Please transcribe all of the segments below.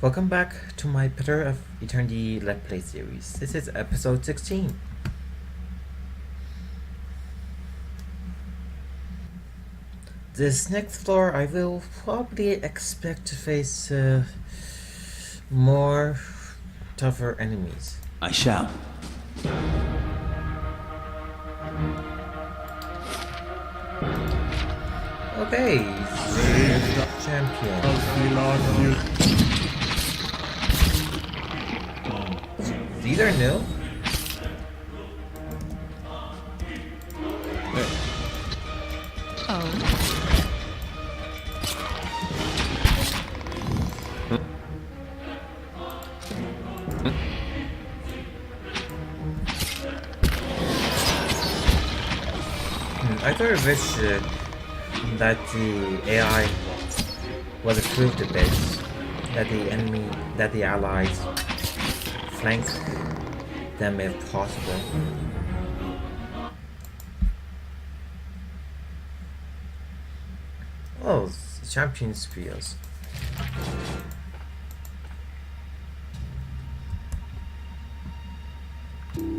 Welcome back to my Pillar of Eternity Let's Play series. This is episode 16. This next floor I will probably expect to face more tougher enemies. I shall. Okay, champion. These are new. I thought I wish that the AI was improved a bit, that the allies flank them if possible. Oh, champion spears.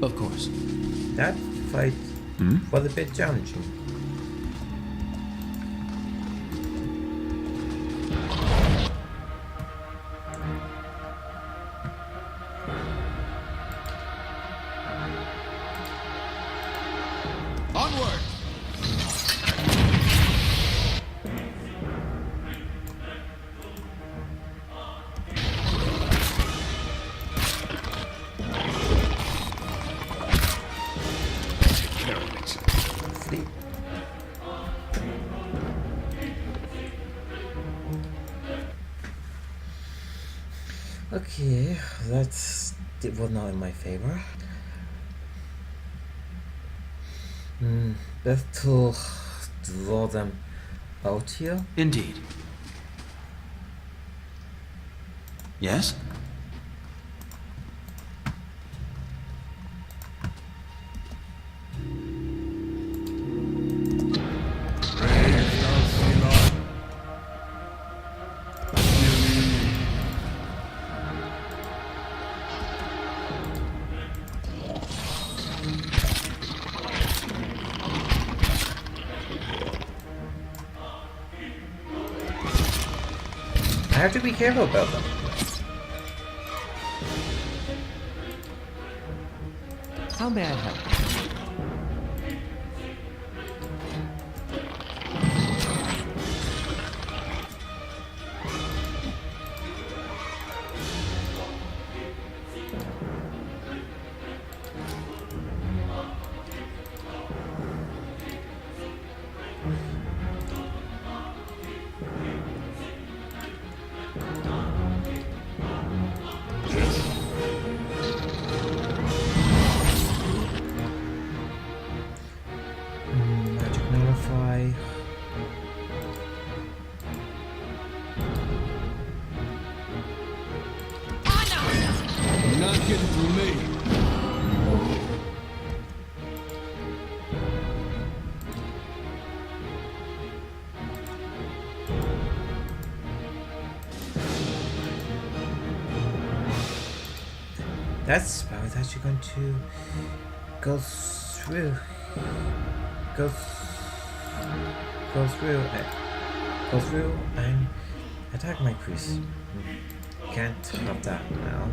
Of course. That fight was a bit challenging. Onward! Sleep. Okay, it was not in my favor. Best to draw them out here. Indeed. Yes? I have to be careful about them. How may I help? Magic nullify. You're not getting through me. That spell is actually going to go through. Go through and attack my priest. Can't have that now.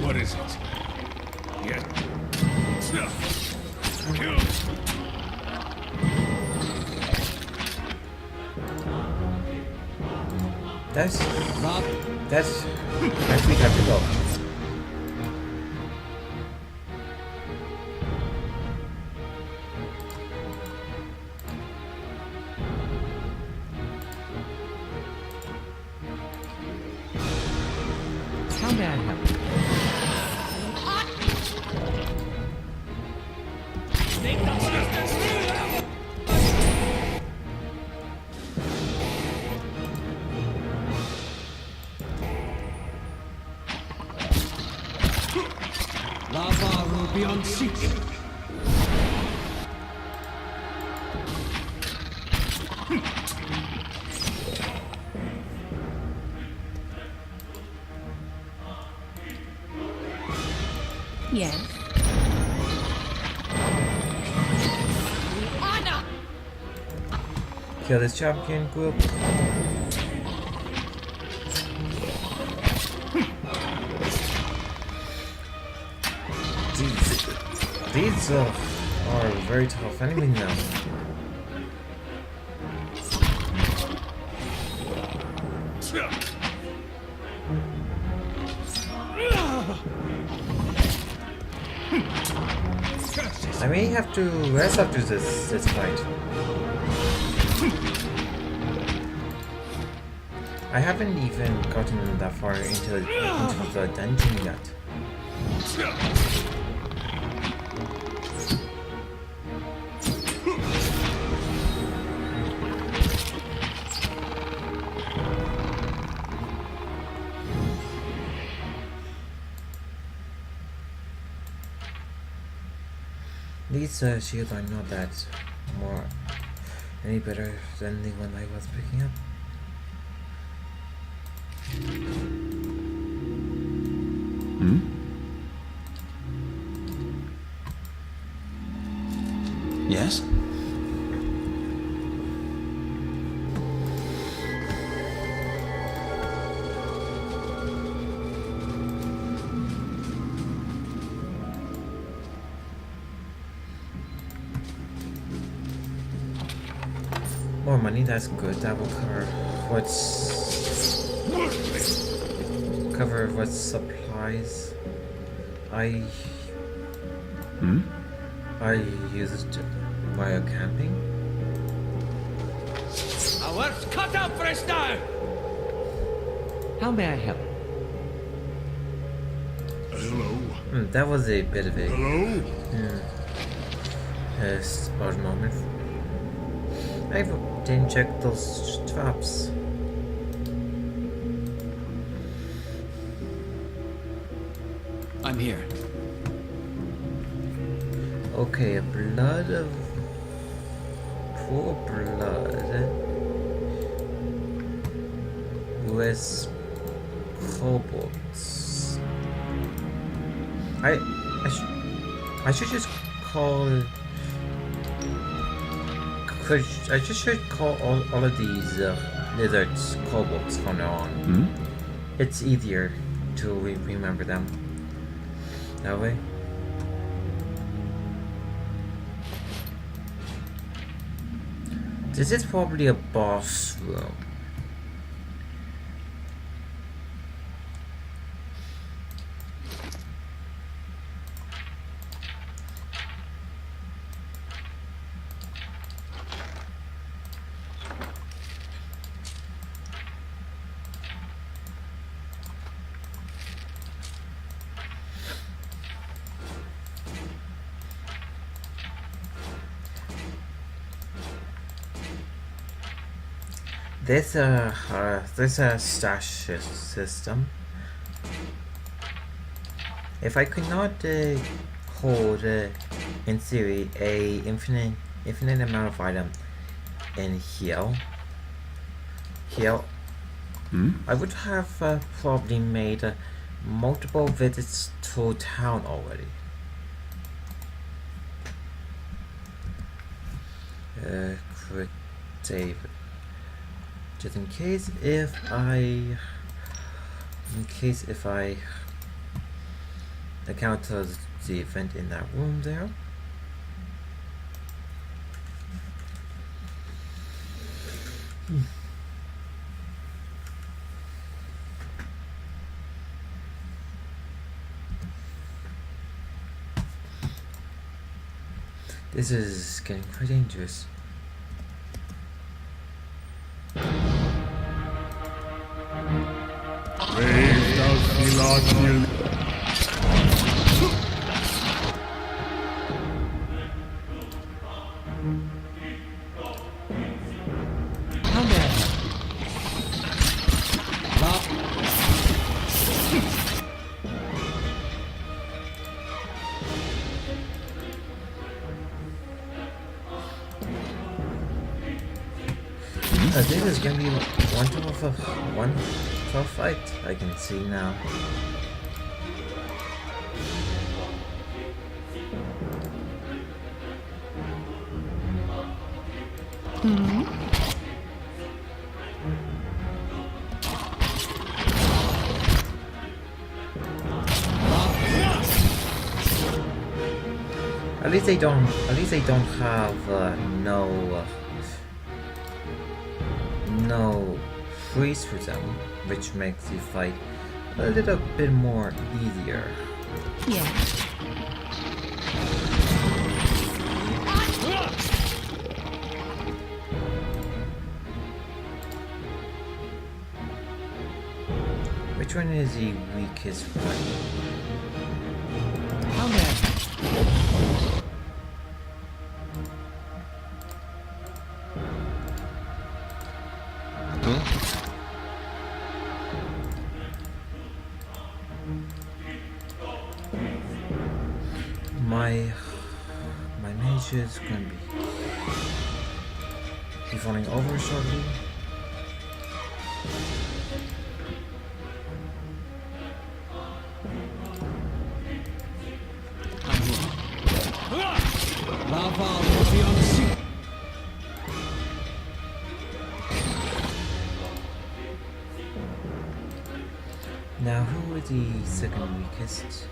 What is it? Yeah. Kill. That's we have to go. How may I help? Lava will be unseated. Yes. Honor! Kill this champion group. These are very tough enemy now. I may have to rest after this fight. I haven't even gotten that far into the dungeon yet. These shields are not that any better than the one I was picking up. Yes? More money, that's good. That will cover what supplies I used while camping. Our work's cut out for us now! How may I help? Hello. That was a bit of a Hello. odd moment. I didn't check those traps. I'm here. Okay, blood of poor blood with kobolds. I should just call. I just should call all of these lizards kobolds from now on. It's easier to remember them that way. This is probably a boss room. This stash system. If I could not hold, in theory, a infinite amount of item in heal, I would have probably made multiple visits to town already. Quick save. Just in case if I encounter the event in that room there. This is getting quite dangerous. Praise the Lord. How may I help? This is gonna be one tough fight. I can see now. At least they don't. At least they don't have no freeze for them, which makes the fight a little bit more easier. Yes. Which one is the weakest one? How may I My mage is gonna be falling over shortly. Lava will be unseated. Now, who is the second weakest?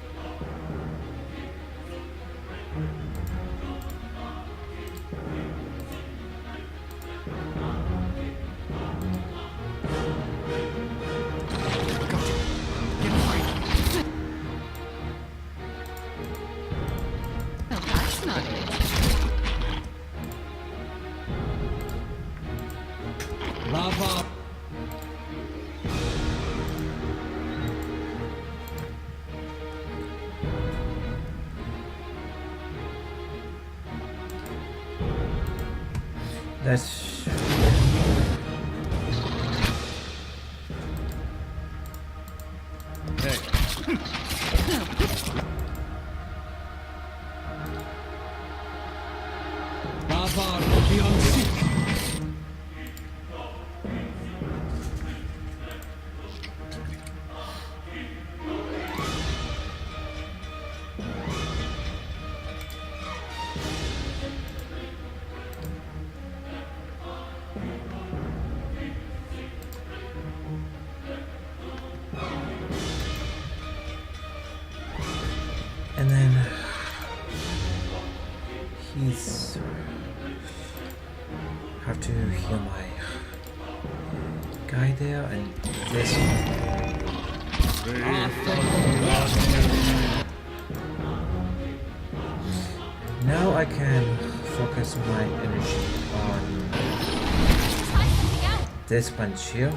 Well, that's not it. Lava. That's Hey. Lava will be unseated. and then he's have to heal my guy there, and this now I can focus my energy on Try something out. this punch here.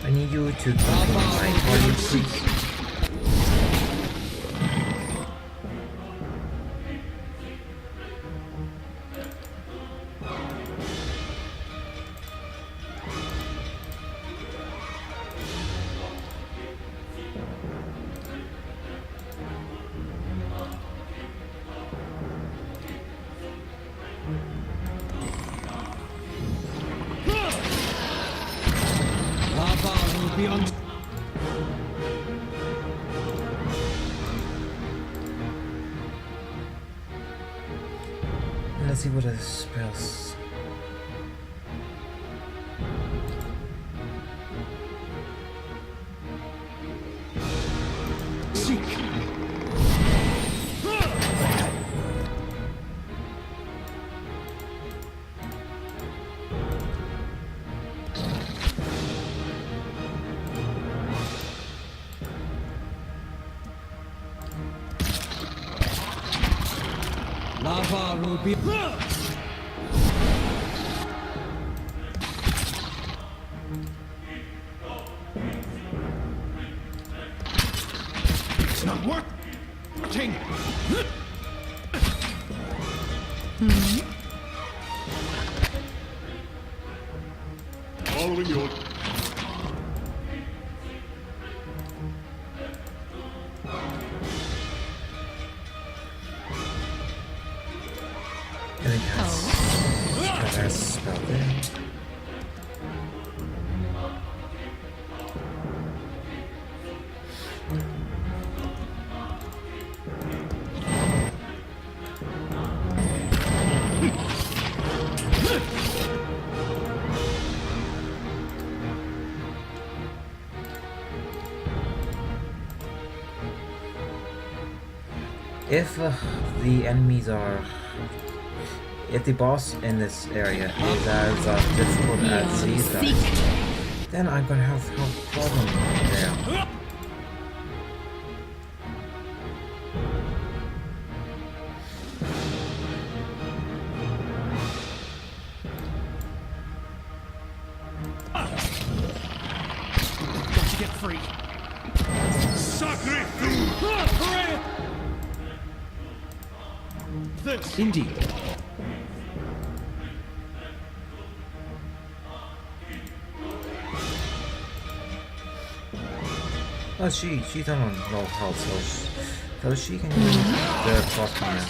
I need you to complete my party, please. Lava will be unseated. Let's see what the spells. Lava will be. It's not working. Following your... I think that's a spell there. If the enemies are... If the boss in this area is as difficult as these guys, then I'm gonna have a problem there. Got to get free. Sacre! This. Indeed. Oh, she's on low health, so she can use the crossbow now.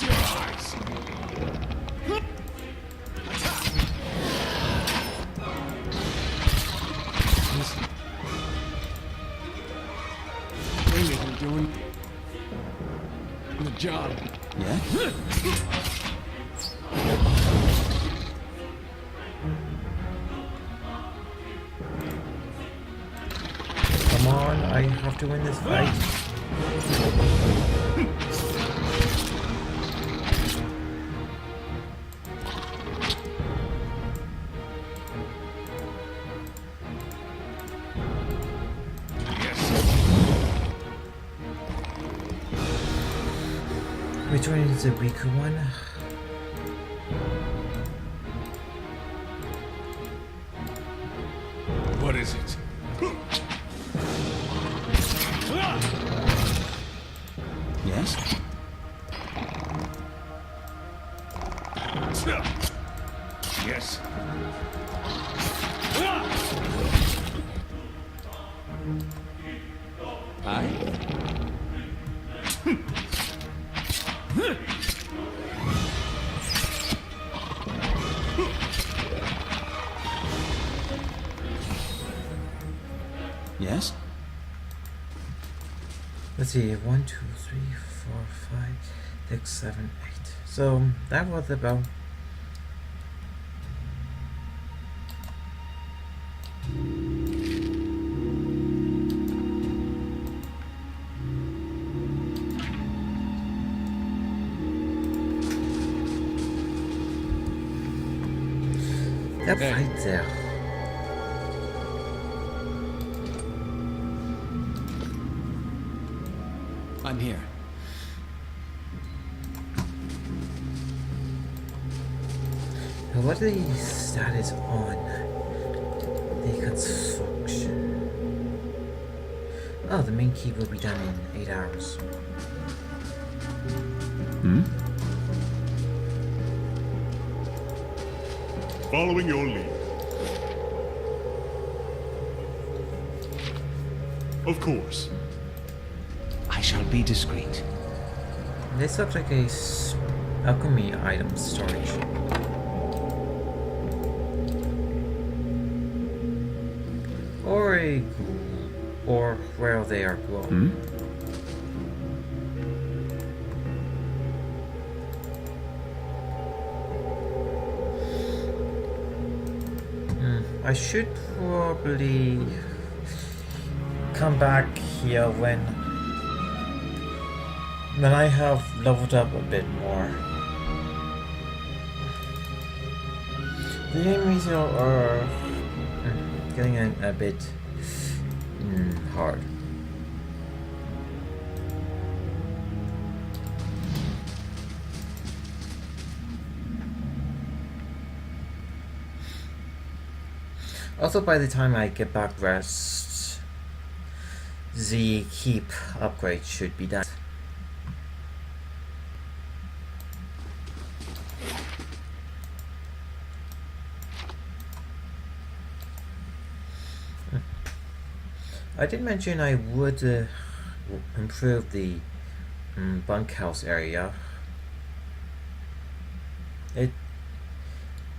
Really doing the job. Yeah? Come on, I have to win this fight. Which one is the weaker one? What is it? Yes? Yes. Aye? Yes? Let's see, 1, 2, 3, 4, 5, 6, 7, 8. So that was about. That Okay. fight there. I'm here. Now, what is the status on the construction? Oh, the main key will be done in 8 hours. Hmm? Following your lead. Of course. I shall be discreet. This looks like a alchemy item storage. Or a ghoul, or where they are glowing. Hmm? I should probably come back here when I have leveled up a bit more. The enemies are getting a bit hard. Also, by the time I get back rest, the keep upgrade should be done. I did mention I would improve the bunkhouse area.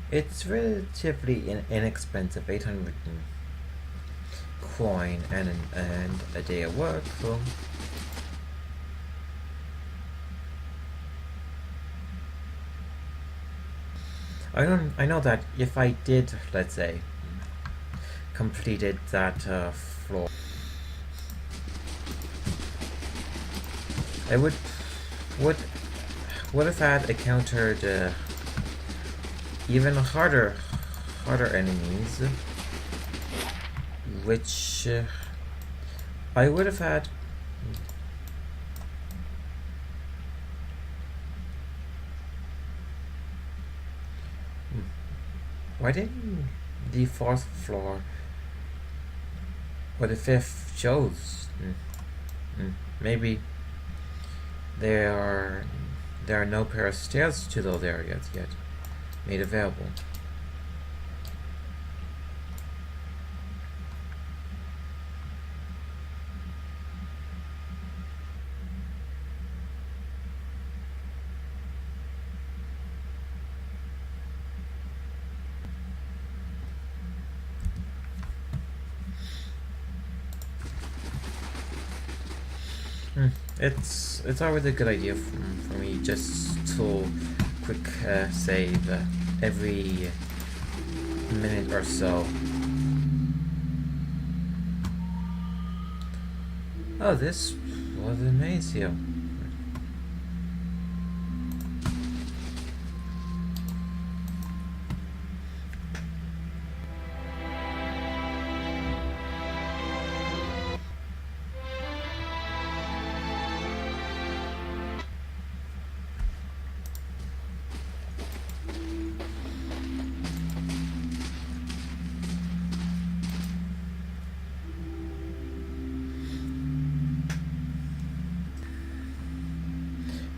It's relatively inexpensive, 800 coin and a day of work. So I know that if I did, let's say, completed that floor, I would have had encountered even harder enemies, which I would have had. Why didn't the fourth floor or the fifth shows? Maybe there are no pair of stairs to those areas yet made available. It's always a good idea for me just to quick save every minute or so. Oh, this was amazing.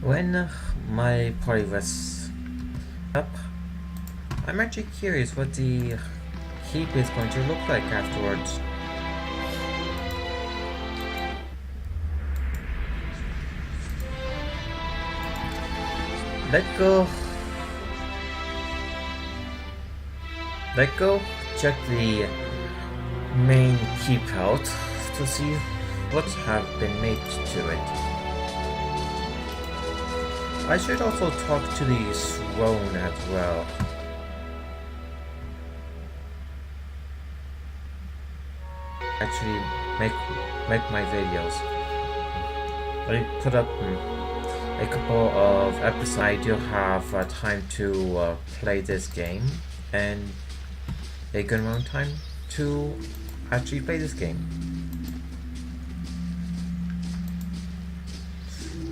When my party rests up, I'm actually curious what the keep is going to look like afterwards. Let's go check the main keep out to see what have been made to it. I should also talk to the throne as well. Actually, make my videos. I put up a couple of episodes. I do have time to play this game and a good amount of time to actually play this game.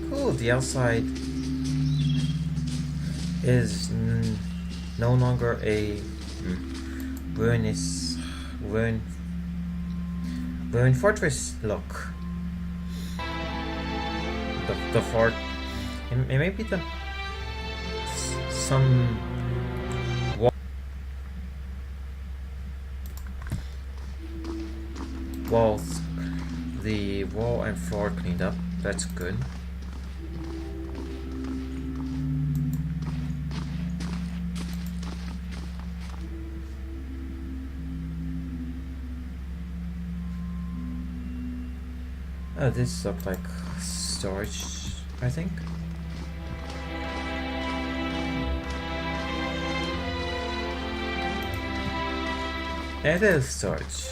Cool, the outside is no longer a ruined fortress look. The fort, it may be some walls, the wall and floor cleaned up. That's good. Oh, this looks like storage, I think. It is storage.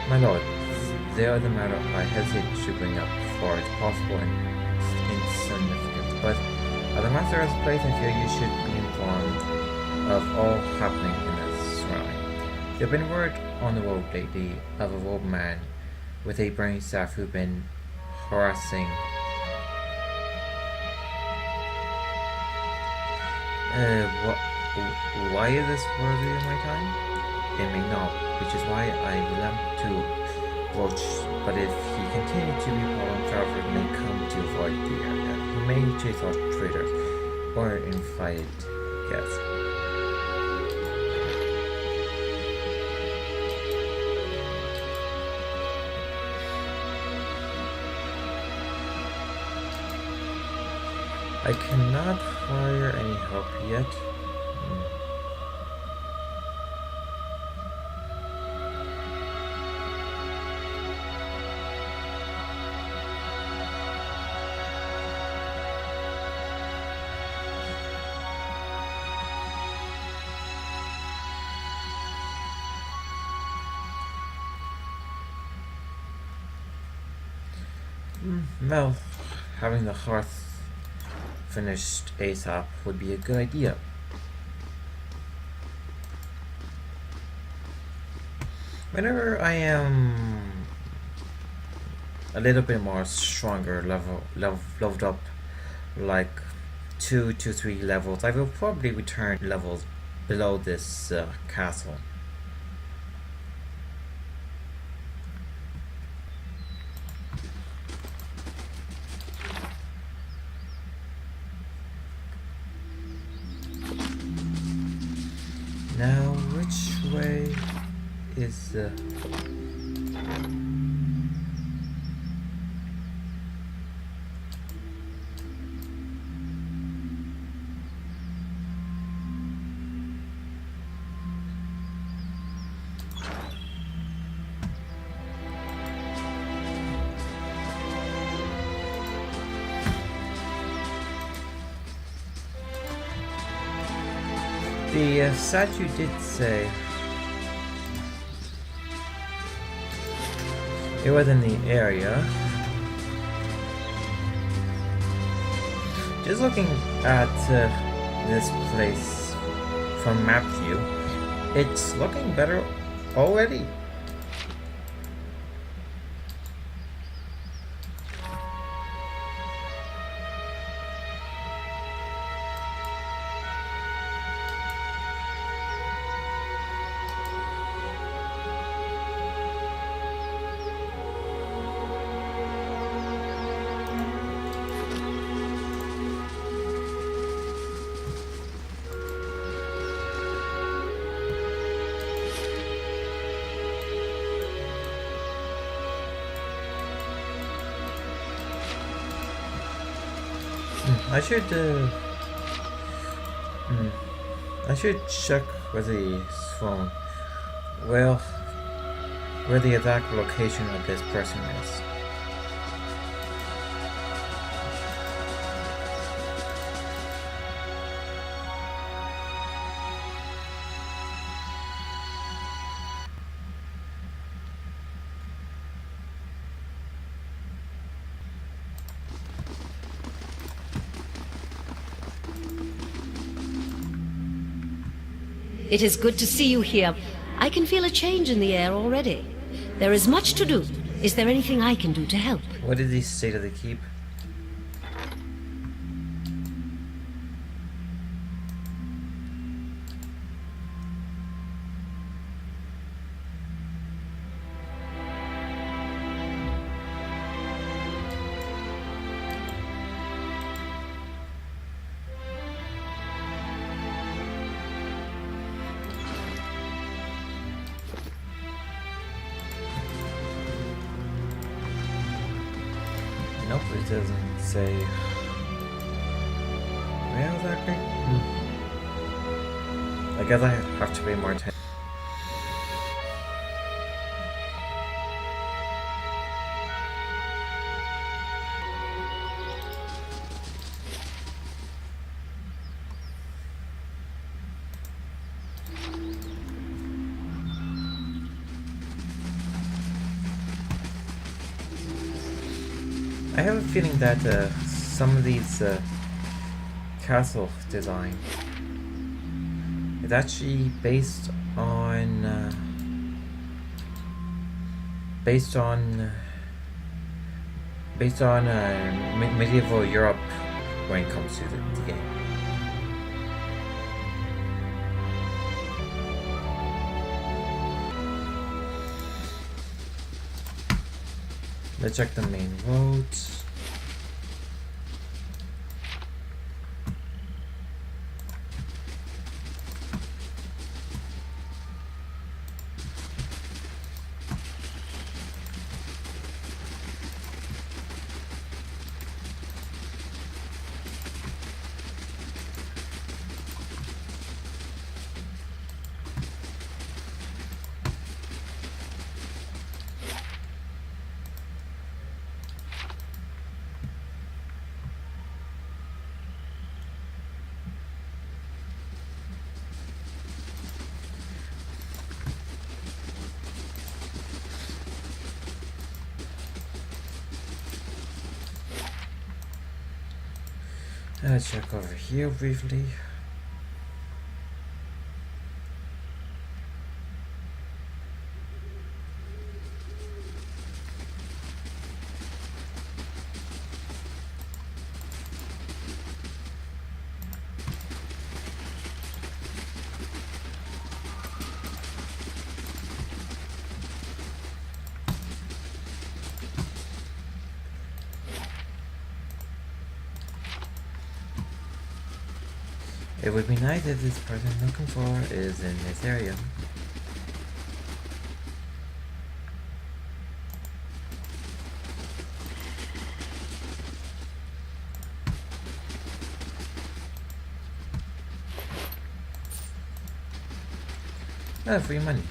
My lord, there are the matter I hesitate to bring up, for it's possible and insignificant, but as a master of place, I fear you should be informed of all happening in this surrounding. There have been word on the road lately of a robed man with a burning staff who've been harassing Why is this worthy of my time? It may not, which is why I relent to Roach, but if he continues to be problem traveler may come to avoid the area. He may chase off traders or invite guests. I cannot hire any help yet. Well, having the hearth finished ASAP would be a good idea. Whenever I am a little bit more stronger, leveled up, like 2 to 3 levels, I will probably return levels below this castle. Now, which way is the... The statue did say it was in the area. Just looking at this place from map view, it's looking better already. I should check with the phone. Well, where the exact location of this person is. It is good to see you here. I can feel a change in the air already. There is much to do. Is there anything I can do to help? What is the state of the keep? Nope, it doesn't say where exactly. I guess I have to pay more attention. I have a feeling that some of these castle design is actually based on medieval Europe when it comes to the game. Let's check the main roads. Let's check over here briefly. It would be nice if this person I'm looking for is in this area. Free money.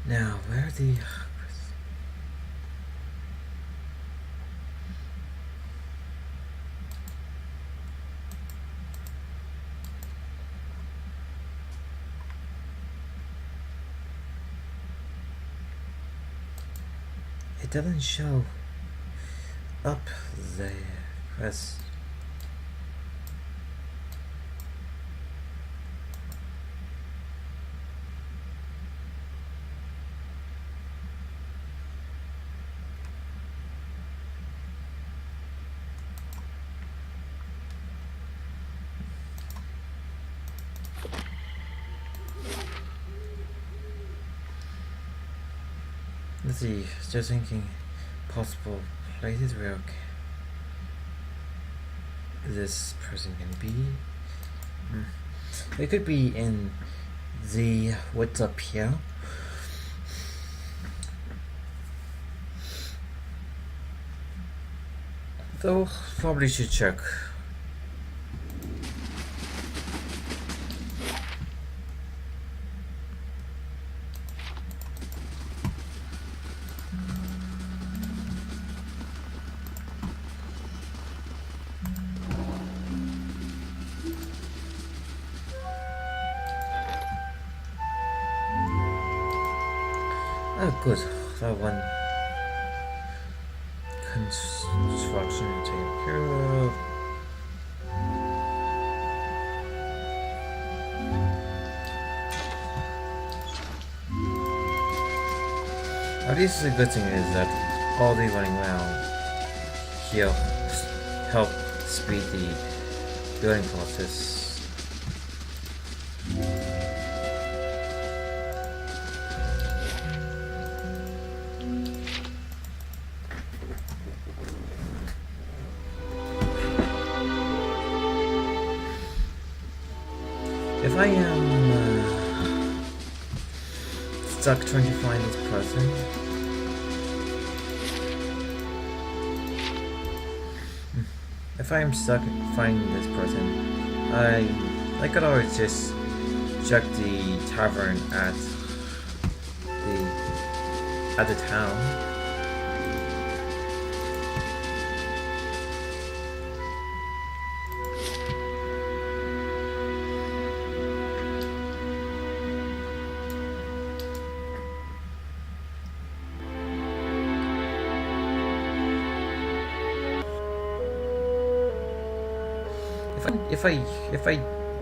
Now, where are the... It doesn't show up there. Press. Let's see, just thinking possible places where this person can be. It could be in the what's up here. Though probably should check. Oh, good. That one construction taken care of. At least the good thing is that all the running around here help speed the building process. If I am stuck trying to find this person, if I am stuck finding this person, I could always just check the tavern at the town.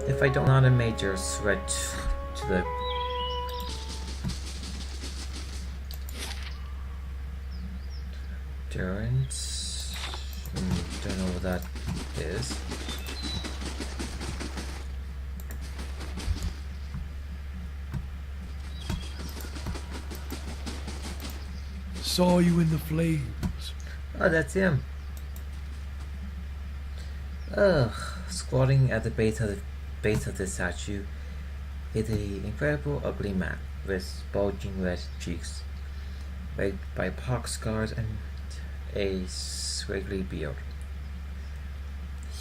If I don't not a major threat to the Endurance. Don't know what that is. Saw you in the flames. Oh, that's him. Ugh. Squatting at the base of the statue is an incredible ugly man with bulging red cheeks, marked by pox scars and a squiggly beard.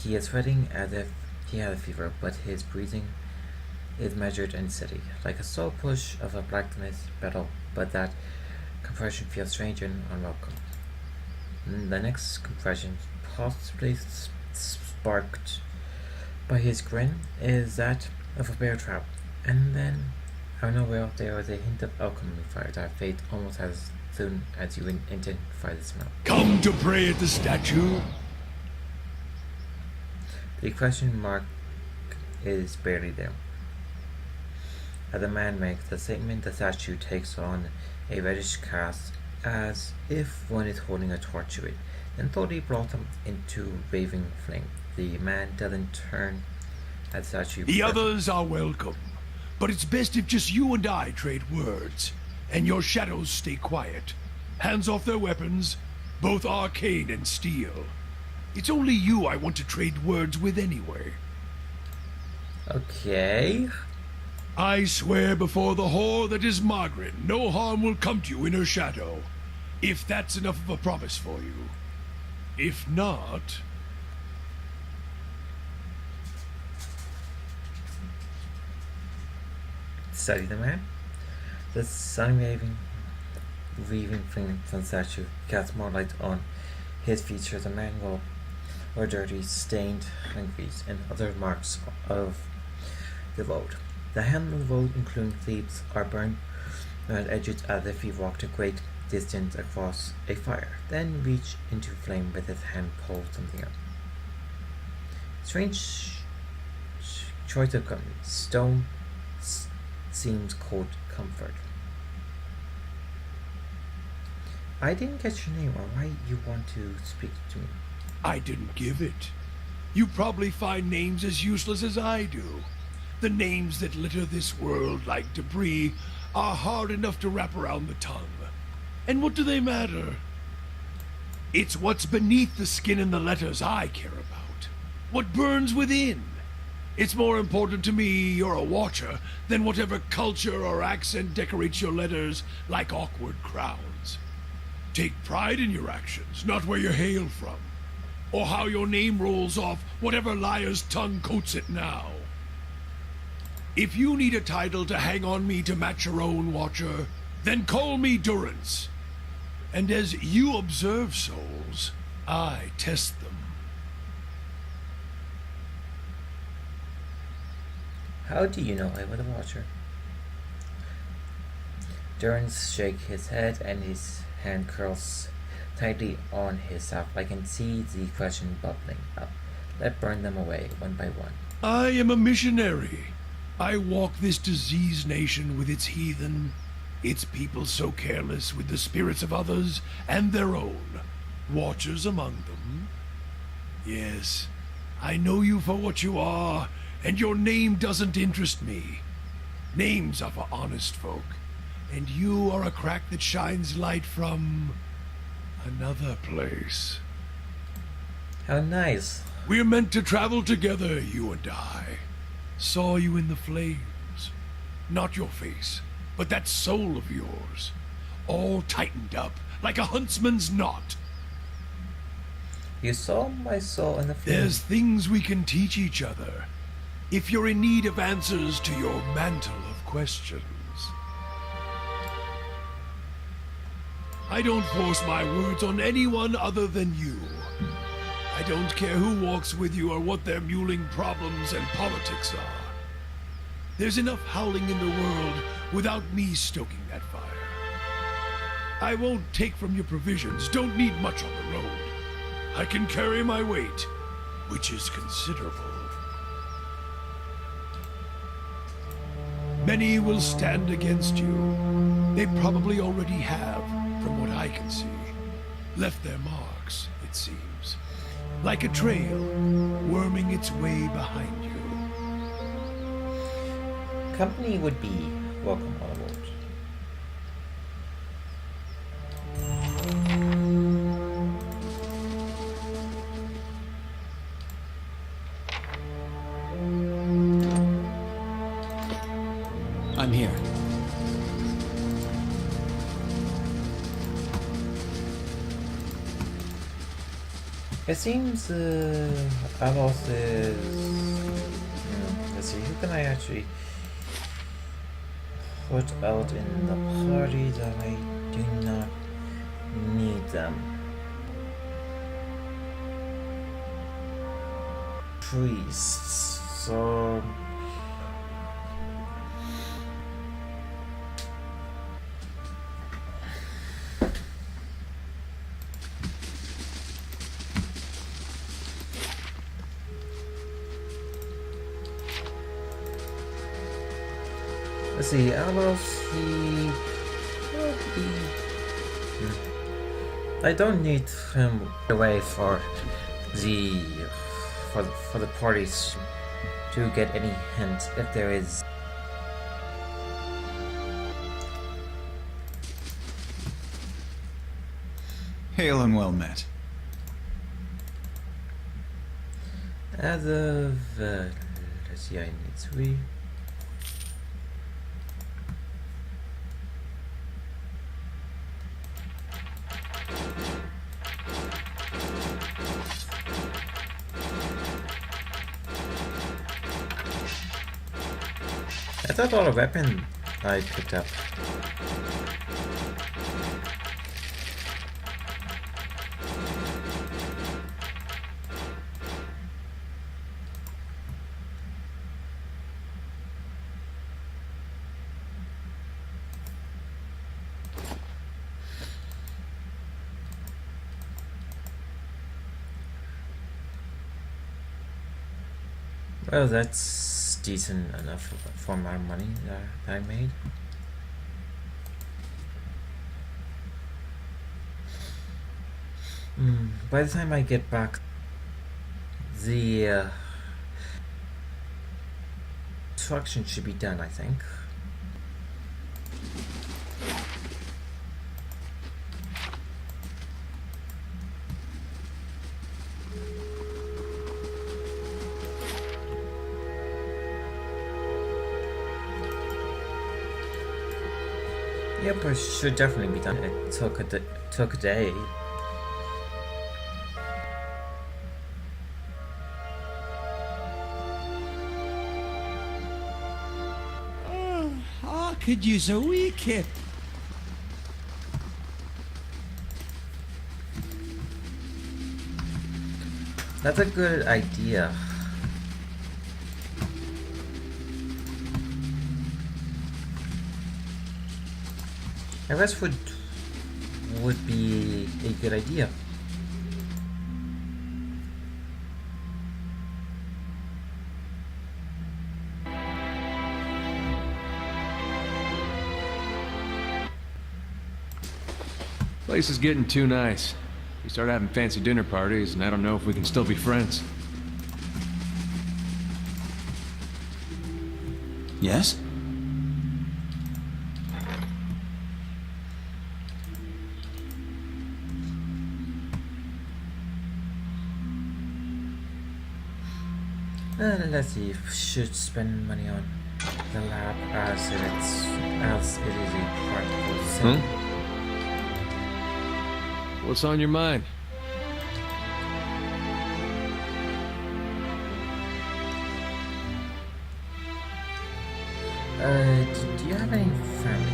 He is sweating as if he had a fever, but his breathing is measured and steady, like a slow push of a blacksmith pedal, but that compression feels strange and unwelcome. The next compression, possibly sparked by his grin, is that of a bear trap, and then out of nowhere there is a hint of alchemy fire that fades almost as soon as you identify the smell. Come to pray at the statue? The question mark is barely there. As the man makes the statement, the statue takes on a reddish cast as if one is holding a torch to it, then slowly blossom into raving flame. The man doesn't turn at the statue. The others are welcome, but it's best if just you and I trade words, and your shadows stay quiet. Hands off their weapons, both arcane and steel. It's only you I want to trade words with anyway. Okay. I swear before the whore that is Margaret, no harm will come to you in her shadow. If that's enough of a promise for you. If not... Study the man. The sun weaving flame from the statue casts more light on his features. The man were dirty, stained, and grease, and other marks of the road. The handle of the road, including leaves, are burned around edges as if he walked a great distance across a fire, then reached into flame with his hand, pulled something out. Strange choice of company. Stone seems cold comfort. I didn't get your name or why you want to speak to me. I didn't give it. You probably find names as useless as I do. The names that litter this world like debris are hard enough to wrap around the tongue. And what do they matter? It's what's beneath the skin and the letters I care about. What burns within. It's more important to me you're a watcher than whatever culture or accent decorates your letters like awkward crowns. Take pride in your actions, not where you hail from, or how your name rolls off whatever liar's tongue coats it now. If you need a title to hang on me to match your own, Watcher, then call me Durance. And as you observe souls, I test them. How do you know I was a watcher? Durance shakes his head and his hand curls tightly on his staff. I can see the question bubbling up. Let's burn them away, one by one. I am a missionary. I walk this diseased nation with its heathen, its people so careless with the spirits of others and their own, watchers among them. Yes, I know you for what you are, and your name doesn't interest me. Names are for honest folk, and you are a crack that shines light from another place. How nice. We're meant to travel together, you and I. Saw you in the flames. Not your face, but that soul of yours. All tightened up, like a huntsman's knot. You saw my soul in the flames. There's things we can teach each other, if you're in need of answers to your mantle of questions. I don't force my words on anyone other than you. I don't care who walks with you or what their mewling problems and politics are. There's enough howling in the world without me stoking that fire. I won't take from your provisions, don't need much on the road. I can carry my weight, which is considerable. Many will stand against you. They probably already have, from what I can see. left their marks, it seems. Like a trail, worming its way behind you. Company would be welcome on board. I'm here. It seems Alos is... let's see, who can I actually put out in the party that I do not need them? Priests. So... let's see, Alos, I don't need him away for the for the parties to get any hint if there is. Hail and well met. As of let's see, I need 3. That's not a weapon I picked up. Well, that's decent enough for my money that I made. By the time I get back, the construction should be done, I think. Yep, it should definitely be done. It took a day. I could use a wee kip. That's a good idea. I guess would be a good idea. Place is getting too nice. We start having fancy dinner parties, and I don't know if we can still be friends. Yes? Let's see if we should spend money on the lab as it is a practical thing. What's on your mind? Do you have any family?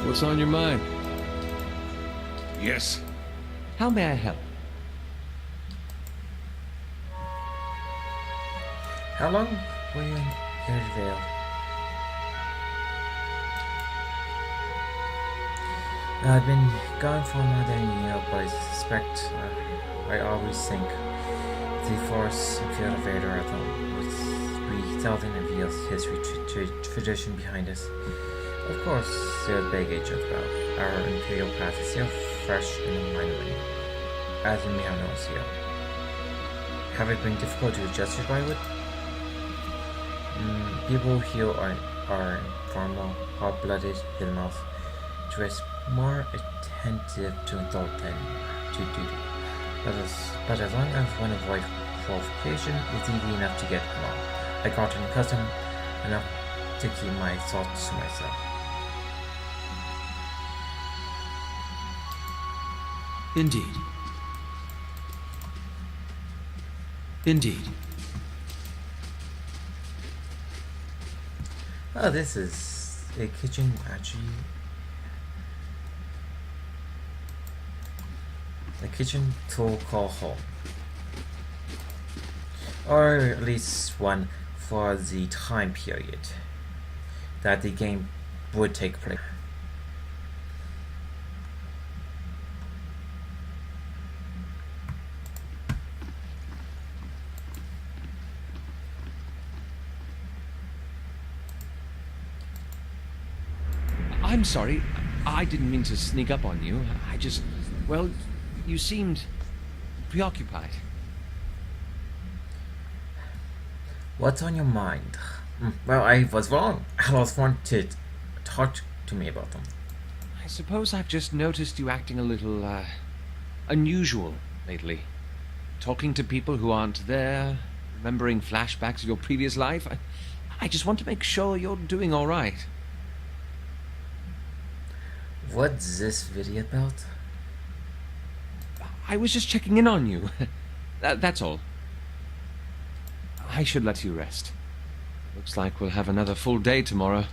What's on your mind? Yes. How may I help? How long were you in Airedale? I've been gone for more than a year, but I suspect I always think the Force and Field of Vader at home was 3,000 years history tradition behind us. Of course, there's baggage as well. Our imperial past is still fresh in the mind of many, as you may have noticed here. Have it been difficult to justify with? People here are formal, hot-blooded, hidden-off, dressed more attentive to adult than to duty. But as long as one avoids qualification, it's easy enough to get along. I gotten accustomed enough to keep my thoughts to myself. Indeed. Indeed. Oh, this is a kitchen, actually. A kitchen tool called home. Or at least one for the time period that the game would take place. I'm sorry. I didn't mean to sneak up on you. I just... Well, you seemed preoccupied. What's on your mind? Well, I was wrong. Alice wanted to talk to me about them. I suppose I've just noticed you acting a little, unusual lately. Talking to people who aren't there, remembering flashbacks of your previous life. I just want to make sure you're doing all right. What's this video about? I was just checking in on you. That's all. I should let you rest. Looks like we'll have another full day tomorrow.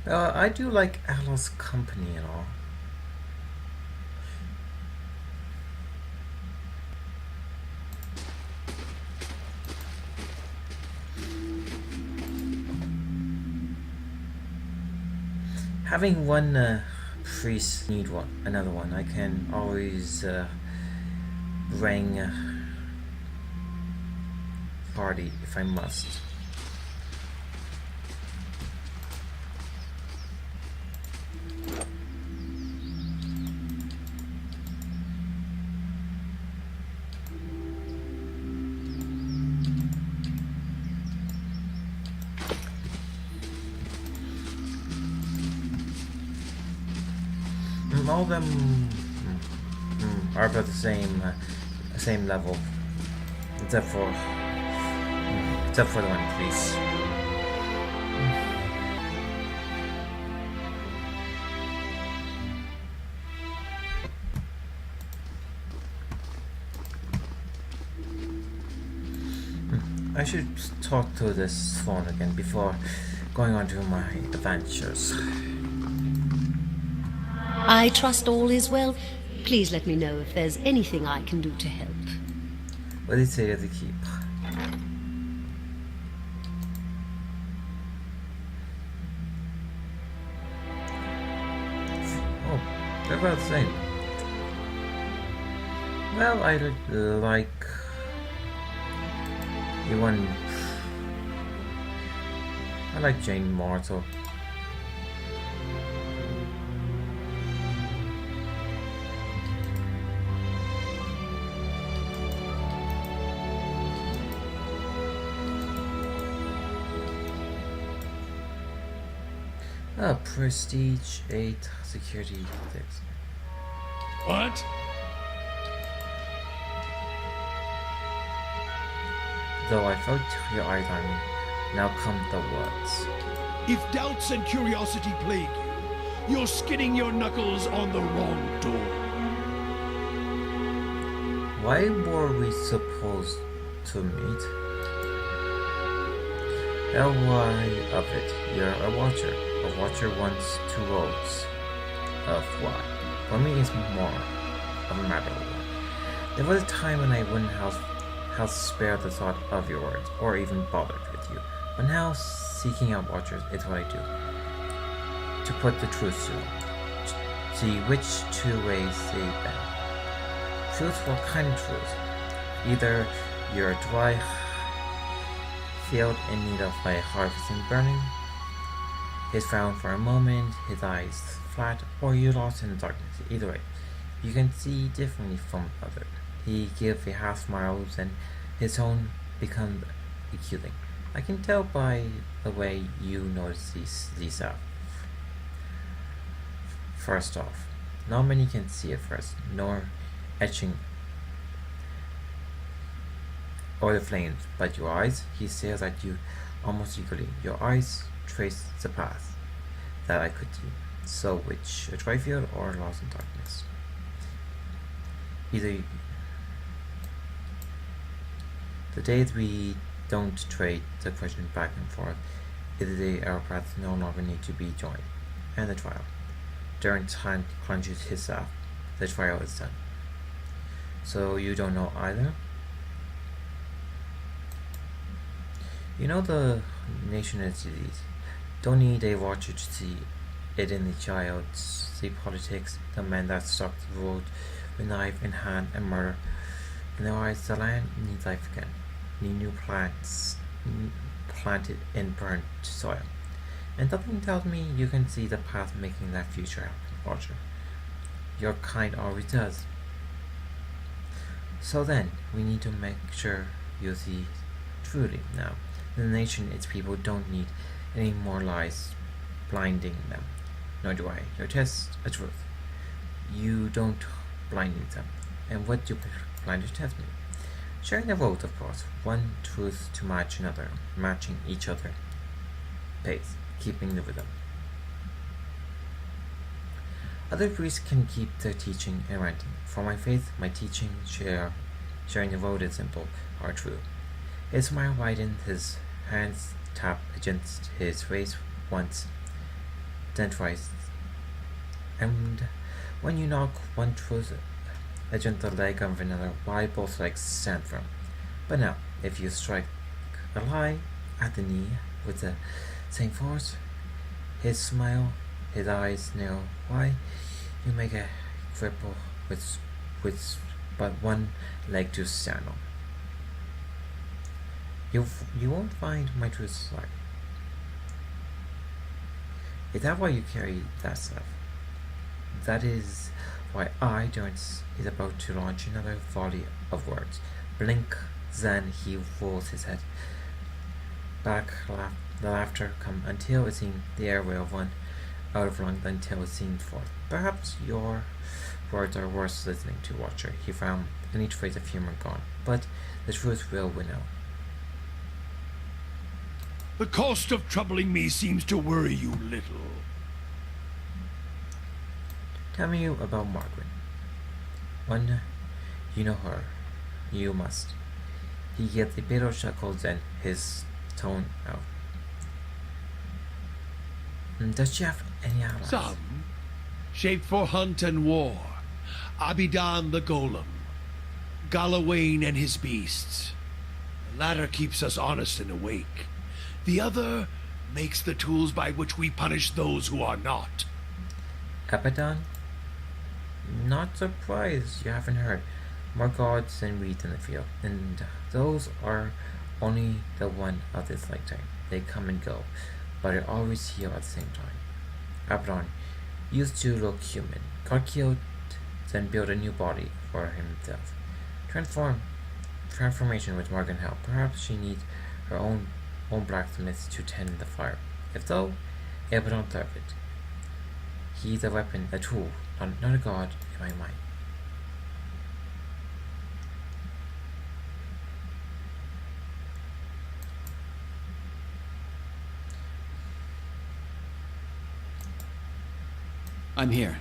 I do like Alice's company and all. Having one priest need another one. I can always bring party if I must. All of them are about the same level, except for the one, please. I should talk to this phone again before going on to my adventures. I trust all is well. Please let me know if there's anything I can do to help. What did it say at the keep? Oh, they're about the same. Well, I like the one. I like Jane Martel. Prestige 8 security 6. What? Though I felt your eyes on me, now come the words. If doubts and curiosity plague you, you're skinning your knuckles on the wrong door. Why were we supposed to meet? How why of it? You're a watcher. A watcher wants two roads. Of why? For me, it's more of a matter of what. There was a time when I wouldn't have spared the thought of your words, or even bothered with you. But now, seeking out watchers is what I do. To put the truth to them. See which two ways they bend. Truth? What kind of truth? Either you're a dry field in need of a harvesting burning, his frown for a moment, his eyes flat, or you lost in the darkness. Either way, you can see differently from other. He gives a half smile, and his tone becomes accusing. I can tell by the way you notice these stuff. First off, not many can see it first, nor etching or the flames, but your eyes, he stares at you almost eagerly. Your eyes trace the path that I could see. So which, a dry field or lost in darkness? Either the days we don't trade the question back and forth, either the our paths no longer need to be joined. And the trial. During time plunges his staff. The trial is done. So you don't know either? You know the nation is disease. Don't need a watcher to see it in the child's, the politics, the men that stalk the road with knife in hand and murder. In their eyes, the land needs life again. Need new plants planted in burnt soil. And something tells me you can see the path making that future happen, Roger. Your kind always does. So then, we need to make sure you see truly now. The nation, its people don't need any more lies blinding them. Nor do I. Your test a truth. You don't blind them. And what do blinders test me? Sharing the vote, of course. One truth to match another, matching each other. Pace, keeping the rhythm. Other priests can keep their teaching and ranting. For my faith, my teaching, sharing the vote is simple, are true. His smile widened, his hands tapped against his face once, then twice. And when you knock one truth against the leg of another, why both legs stand firm. But now, if you strike a lie at the knee with the same force, his smile, his eyes narrow, why you make a cripple with but one leg to stand on. You won't find my true slack. Is that why you carry that stuff? That is why I, Jones, is about to launch another volley of words. Blink, then he rolls his head back, the laughter come until it seemed the airway of one out of lung until it seemed forth. Perhaps your words are worth listening to, Watcher. He frowned, and each trace of humor gone. But the truth will win out. The cost of troubling me seems to worry you little. Tell me about Margaret. When you know her, you must. He gets a bit of chuckles and his tone out. Does she have any allies? Some, shaped for hunt and war. Abidan the Golem, Galawain and his beasts. The latter keeps us honest and awake. The other makes the tools by which we punish those who are not. Abaddon? Not surprised you haven't heard. More gods than weeds in the field, and those are only the one of this lifetime. They come and go, but are always here at the same time. Abaddon used to look human, got killed, then built a new body for himself. Transformation was Morgan help. Perhaps she needs her own blacksmith to tend the fire. If so, Abaddon served it. He's a weapon, a tool, not a god in my mind. I'm here.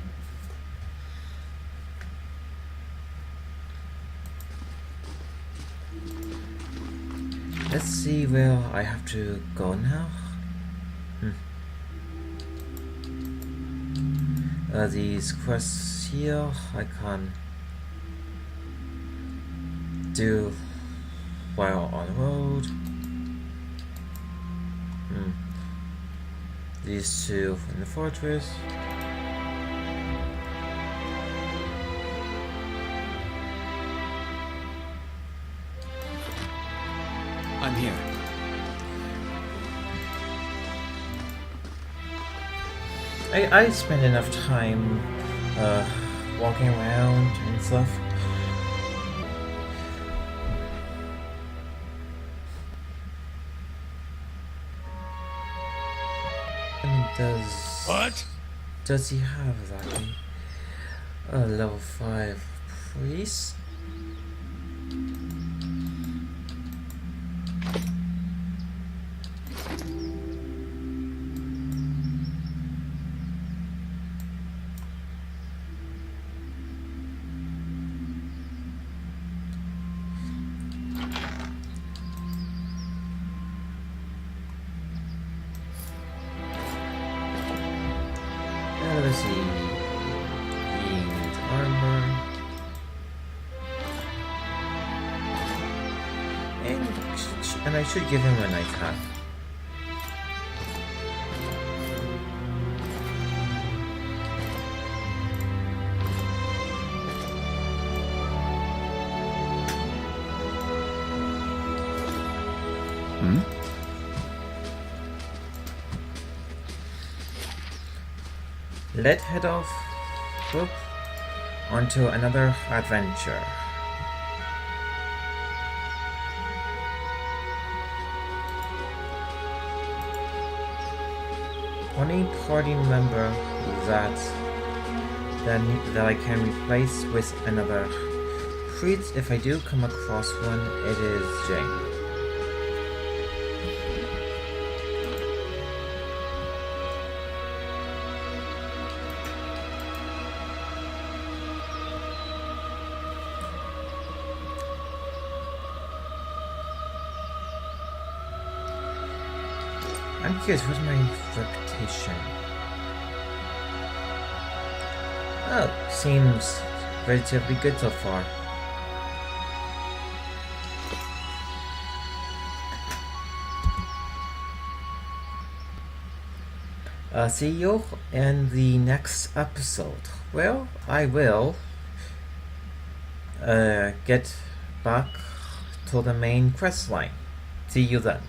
Let's see where I have to go now. These quests here I can do while on the road. These two in the fortress. I'm here. I spend enough time walking around and stuff. And does he have exactly a level 5 priest? Let's see. Gained armor. And I should give him a nice hat. Let's head off onto another adventure. Only party member that I can replace with another priest, if I do come across one, it is Jane. I'm curious, what's my reputation? Oh, seems relatively good so far. See you in the next episode. Well, I will get back to the main quest line. See you then.